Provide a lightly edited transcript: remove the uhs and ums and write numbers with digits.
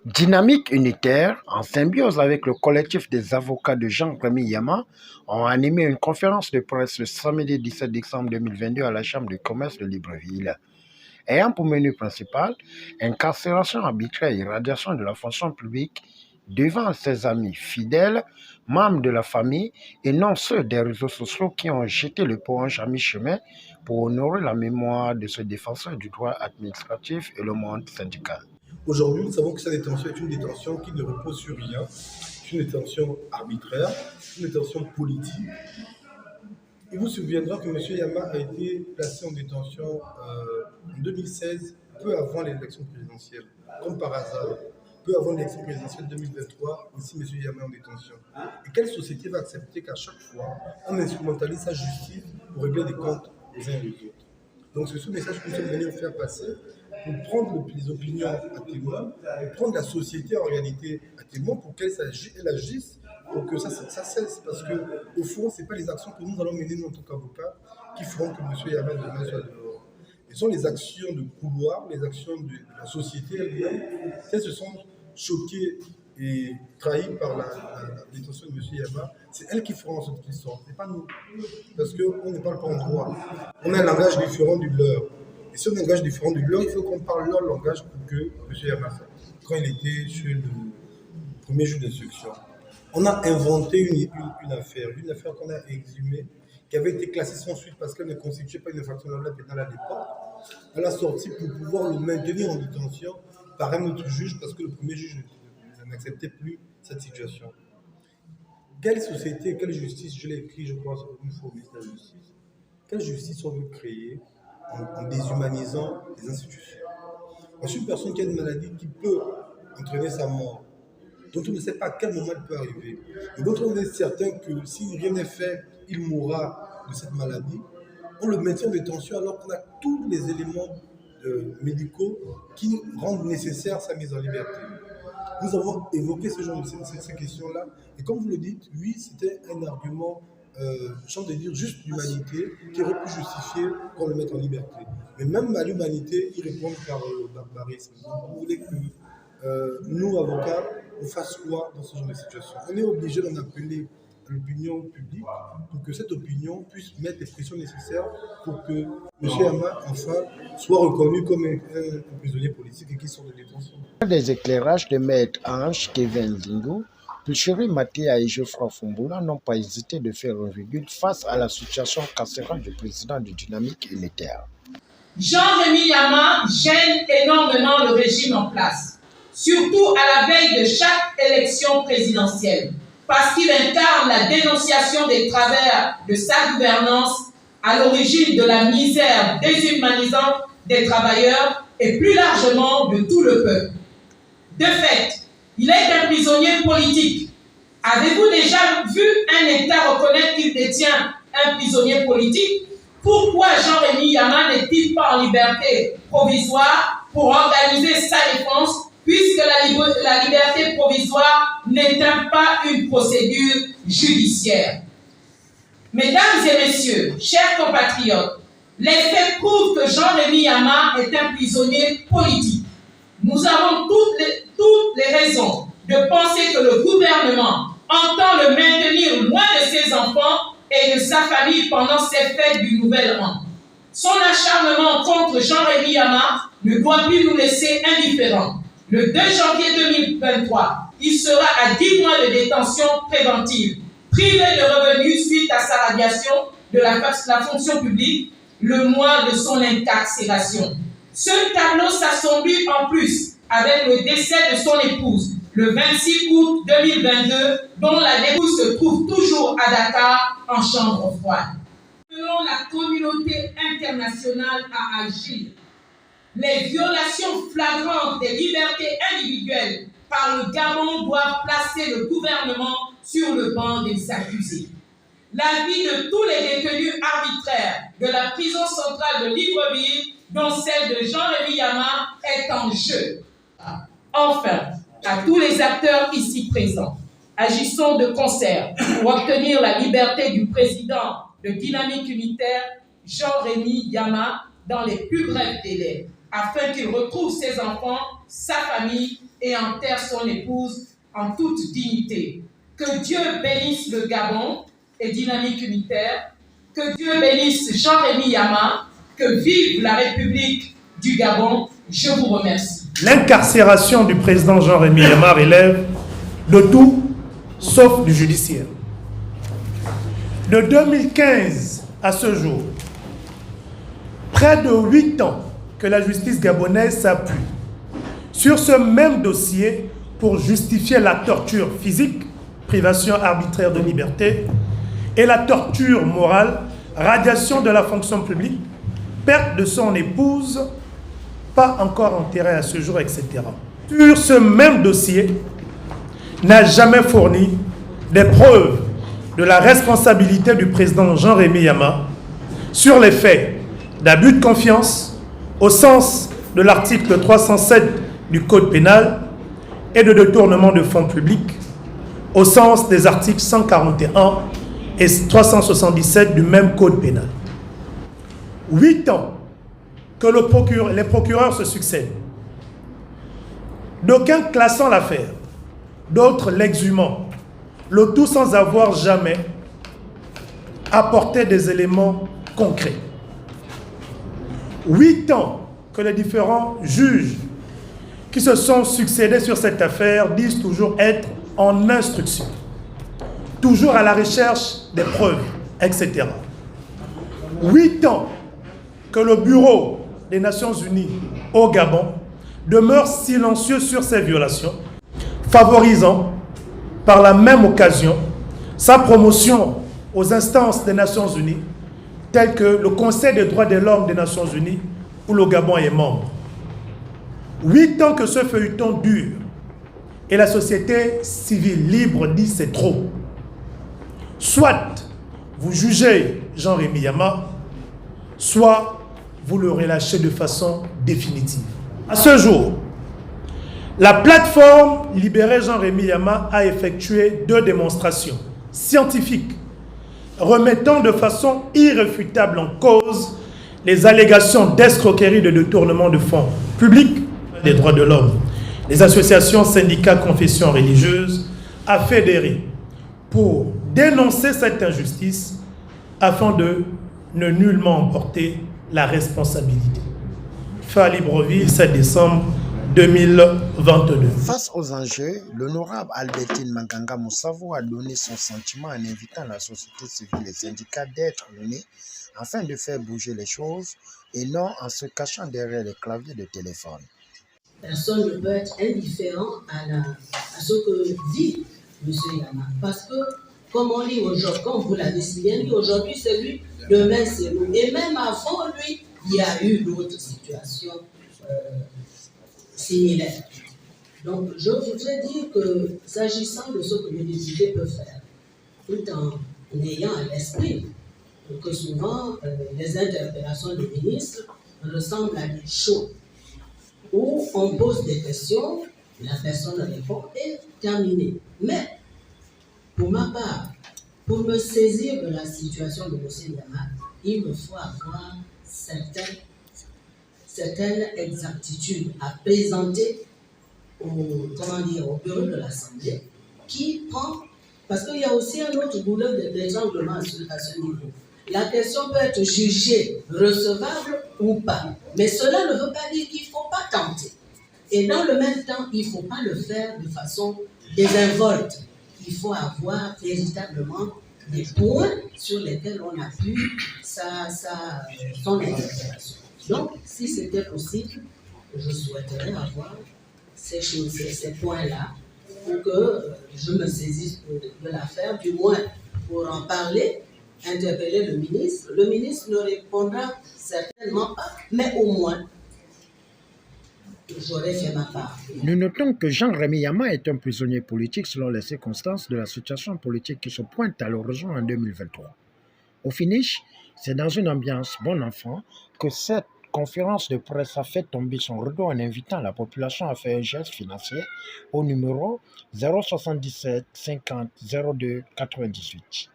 Dynamique unitaire, en symbiose avec le collectif des avocats de Jean-Rémy Yama, ont animé une conférence de presse le samedi 17 décembre 2022 à la Chambre de commerce de Libreville. Ayant pour menu principal incarcération arbitraire et radiation de la fonction publique devant ses amis fidèles, membres de la famille et non ceux des réseaux sociaux qui ont jeté le l'éponge à mi-chemin pour honorer la mémoire de ce défenseur du droit administratif et le monde syndical. Aujourd'hui, nous savons que cette détention est une détention qui ne repose sur rien. C'est une détention arbitraire, une détention politique. Il vous souviendra que M. Yama a été placé en détention en 2016, peu avant l'élection présidentielle. Comme par hasard, peu avant l'élection présidentielle 2023, ici M. Yama est en détention. Et quelle société va accepter qu'à chaque fois, on instrumentalise sa justice pour régler des comptes les uns et les autres? Donc c'est ce message que nous sommes venus faire passer pour prendre les opinions à témoin, pour prendre la société en réalité à témoin pour qu'elle agisse, pour que ça cesse. Parce qu'au fond, ce n'est pas les actions que nous allons mener nous, en tant qu'avocats qui feront que M. Yama demain soit dehors. Ce sont les actions de couloir, les actions de la société elle-même, qui se sont choquées et trahies par la détention de M. Yama. C'est elles qui feront en sorte qu'ils sortent, et pas nous. Parce qu'on ne parle pas en droit. On a un langage différent du leur. Et si on a un langage différent du leur, il faut qu'on parle leur langage pour que M. Yama sorte. Quand il était sur le premier jour d'instruction, on a inventé une affaire qu'on a exhumée, qui avait été classée sans suite parce qu'elle ne constituait pas une infraction de la loi pénale à l'époque. Elle a sorti pour pouvoir le maintenir en détention par un autre juge parce que le premier juge n'acceptait plus cette situation. Quelle société, quelle justice, je l'ai écrit, je crois, une fois au ministère de la Justice, quelle justice on veut créer en déshumanisant les institutions? C'est une personne qui a une maladie qui peut entraîner sa mort, dont on ne sait pas à quel moment elle peut arriver, et dont on est certain que si rien n'est fait, il mourra de cette maladie. On le maintient en détention alors qu'on a tous les éléments médicaux qui rendent nécessaire sa mise en liberté. Nous avons évoqué ces questions-là, et comme vous le dites, oui, c'était un argument, j'ai envie de dire, juste d'humanité, qui aurait pu justifier qu'on le mette en liberté. Mais même à l'humanité, ils répondent par le barbarisme. Donc, vous voulez que nous, avocats, on fasse quoi dans ce genre de situation? On est obligé d'en appeler à l'opinion publique pour que cette opinion puisse mettre les pressions nécessaires pour que M. Yama, enfin, soit reconnu comme un prisonnier politique et qu'il sorte de détention. Des éclairages de Maître Ange Kevin Zingou, Pulchéry Matéa et Geoffroy Fumboula n'ont pas hésité de faire une virgule face à la situation carcérale du président de Dynamique unitaire. Jean-Rémy Yama gêne énormément le régime en place, surtout à la veille de chaque élection présidentielle, parce qu'il incarne la dénonciation des travers de sa gouvernance à l'origine de la misère déshumanisante des travailleurs et plus largement de tout le peuple. De fait, il est un prisonnier politique. Avez-vous déjà vu un État reconnaître qu'il détient un prisonnier politique? Pourquoi Jean-Rémy Yama n'est-il pas en liberté provisoire pour organiser sa défense, puisque la liberté provisoire n'éteint pas une procédure judiciaire? Mesdames et messieurs, chers compatriotes, les faits prouvent que Jean-Rémy Yama est un prisonnier politique. Nous avons toutes les raisons de penser que le gouvernement entend le maintenir loin de ses enfants et de sa famille pendant ces fêtes du Nouvel An. Son acharnement contre Jean-Rémy Yama ne doit plus nous laisser indifférents. Le 2 janvier 2023, il sera à 10 mois de détention préventive, privé de revenus suite à sa radiation de la fonction publique, le mois de son incarcération. Ce tableau s'assombrit en plus avec le décès de son épouse, le 26 août 2022, dont la dépouille se trouve toujours à Dakar en chambre froide. Selon la communauté internationale à agir, les violations flagrantes des libertés individuelles par le Gabon doivent placer le gouvernement sur le banc des accusés. La vie de tous les détenus arbitraires de la prison centrale de Libreville, dont celle de Jean-Rémy Yama, est en jeu. Enfin, à tous les acteurs ici présents, agissons de concert pour obtenir la liberté du président de Dynamique unitaire, Jean-Rémy Yama, dans les plus brefs délais, afin qu'il retrouve ses enfants, sa famille et enterre son épouse en toute dignité. Que Dieu bénisse le Gabon et Dynamique Unitaire. Que Dieu bénisse Jean-Rémy Yama. Que vive la République du Gabon. Je vous remercie. L'incarcération du président Jean-Rémy Yama relève de tout sauf du judiciaire. De 2015 à ce jour, près de 8 ans que la justice gabonaise s'appuie sur ce même dossier pour justifier la torture physique, privation arbitraire de liberté, et la torture morale, radiation de la fonction publique, perte de son épouse, pas encore enterrée à ce jour, etc. Sur ce même dossier, n'a jamais fourni des preuves de la responsabilité du président Jean-Rémy Yama sur les faits d'abus de confiance au sens de l'article 307 du Code pénal et de détournement de fonds publics au sens des articles 141 et 377 du même Code pénal. 8 ans que les procureurs se succèdent, d'aucuns classant l'affaire, d'autres l'exhumant, le tout sans avoir jamais apporté des éléments concrets. 8 ans que les différents juges qui se sont succédés sur cette affaire disent toujours être en instruction, toujours à la recherche des preuves, etc. 8 ans que le Bureau des Nations Unies au Gabon demeure silencieux sur ces violations, favorisant par la même occasion sa promotion aux instances des Nations Unies, telles que le Conseil des droits de l'homme des Nations Unies, où le Gabon est membre. 8 ans que ce feuilleton dure, et la société civile libre dit c'est trop. Soit vous jugez Jean-Rémy Yama, soit vous le relâchez de façon définitive. À ce jour, la plateforme Libérée Jean-Rémy Yama a effectué 2 démonstrations scientifiques remettant de façon irréfutable en cause les allégations d'escroquerie de détournement de fonds publics des droits de l'homme. Les associations, syndicats, confessions religieuses a fédéré pour dénoncer cette injustice afin de ne nullement emporter la responsabilité. Fin à Libreville, 7 décembre 2022. Face aux enjeux, l'honorable Albertine Manganga Moussavo a donné son sentiment en invitant la société civile et les syndicats d'être unis afin de faire bouger les choses et non en se cachant derrière les claviers de téléphone. Personne ne peut être indifférent à ce que dit M. Yama. Parce que, comme on dit aujourd'hui, comme vous l'avez si bien dit, aujourd'hui c'est lui, demain c'est nous. Et même avant lui, il y a eu d'autres situations similaires. Donc, je voudrais dire que, s'agissant de ce que le député peut faire, tout en ayant à l'esprit que souvent les interpellations du ministre ressemblent à des shows où on pose des questions, la personne répond et terminé. Mais, pour ma part, pour me saisir de la situation de M. Yama, il me faut avoir certaines exactitudes à présenter au bureau de l'Assemblée qui prend, parce qu'il y a aussi un autre boulot d'étranglement à ce niveau. La question peut être jugée recevable ou pas, mais cela ne veut pas dire qu'il ne faut pas tenter. Et dans le même temps, il ne faut pas le faire de façon désinvolte. Il faut avoir véritablement des points sur lesquels on appuie son interpellation. Donc, si c'était possible, je souhaiterais avoir ces points-là pour que je me saisisse de l'affaire, du moins pour en parler, interpeller le ministre. Le ministre ne répondra certainement pas, mais au moins, j'aurais fait ma part. Nous notons que Jean-Rémy Yama est un prisonnier politique selon les circonstances de la situation politique qui se pointe à l'horizon en 2023. Au finish, c'est dans une ambiance bon enfant que cette conférence de presse a fait tomber son rideau en invitant la population à faire un geste financier au numéro 077 50 02 98.